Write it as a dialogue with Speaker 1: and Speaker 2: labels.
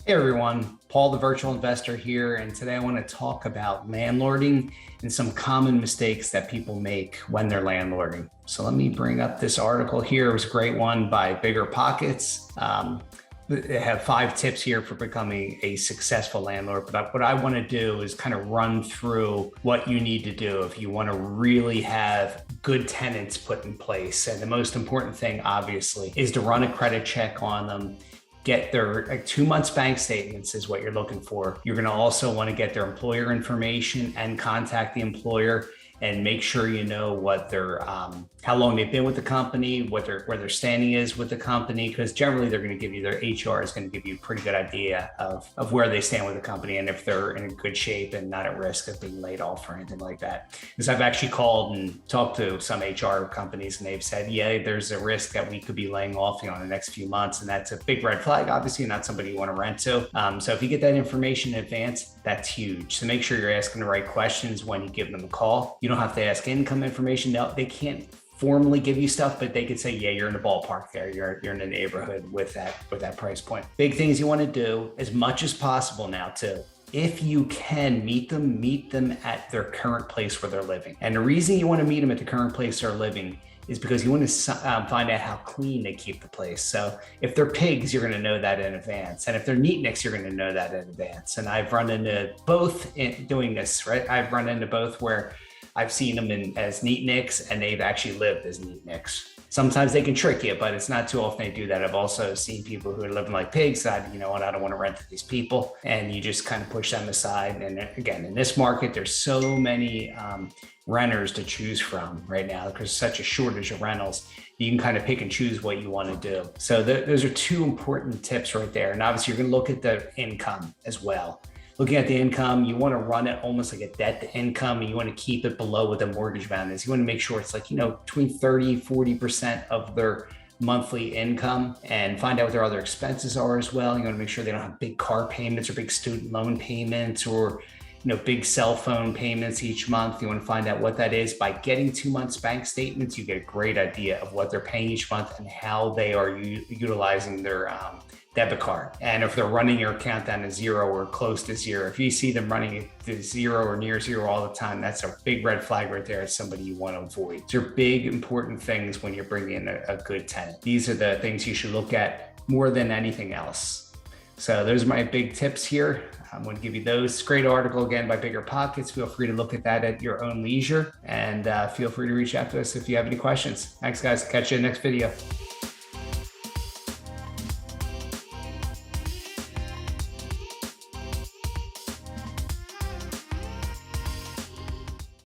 Speaker 1: Hey everyone, Paul the virtual investor here, and today I want to talk about landlording and some common mistakes that people make when they're landlording. So let me bring up this article here. It was a great one by Bigger Pockets. They have 5 tips here for becoming a successful landlord. But what I want to do is kind of run through what you need to do if you want to really have good tenants put in place. And the most important thing, obviously, is to run a credit check on them. Get their 2 months bank statements is what you're looking for. You're going to also want to get their employer information and contact the employer and make sure you know what their how long they've been with the company, where their standing is with the company, because generally they're going to give you, their HR is going to give you a pretty good idea of where they stand with the company and if they're in good shape and not at risk of being laid off or anything like that. Because I've actually called and talked to some HR companies and they've said, yeah, there's a risk that we could be laying off in the next few months. And that's a big red flag, obviously not somebody you want to rent to. So if you get that information in advance, that's huge. So make sure you're asking the right questions when you give them a call. You don't have to ask income information. No, they can't formally give you stuff, but they could say, yeah, you're in the ballpark there. You're in the neighborhood with that price point. Big things you want to do as much as possible now too. If you can meet them at their current place where they're living. And the reason you want to meet them at the current place they're living is because you want to find out how clean they keep the place. So if they're pigs, you're going to know that in advance. And if they're neatniks, you're going to know that in advance. And I've run into both in doing this, right? I've run into both where I've seen them as neatniks and they've actually lived as neatniks. Sometimes they can trick you, but it's not too often they do that. I've also seen people who are living like pigs that, you know what, I don't want to rent to these people. And you just kind of push them aside. And again, in this market, there's so many renters to choose from right now because there's such a shortage of rentals. You can kind of pick and choose what you want to do. So those are 2 important tips right there. And obviously you're going to look at the income as well. Looking at the income, you want to run it almost like a debt to income, and you want to keep it below what the mortgage amount is. You want to make sure it's like, between 30, 40% of their monthly income, and find out what their other expenses are as well. You want to make sure they don't have big car payments or big student loan payments or big cell phone payments each month. You want to find out what that is. By getting 2 months bank statements, you get a great idea of what they're paying each month and how they are utilizing their debit card. And if they're running your account down to 0 or close to 0, if you see them running it to 0 or near 0 all the time, that's a big red flag right there. It's somebody you want to avoid. These are big, important things when you're bringing in a good tenant. These are the things you should look at more than anything else. So those are my big tips here. I'm going to give you those. Great article again by Bigger Pockets. Feel free to look at that at your own leisure, and feel free to reach out to us if you have any questions. Thanks guys. Catch you in the next video.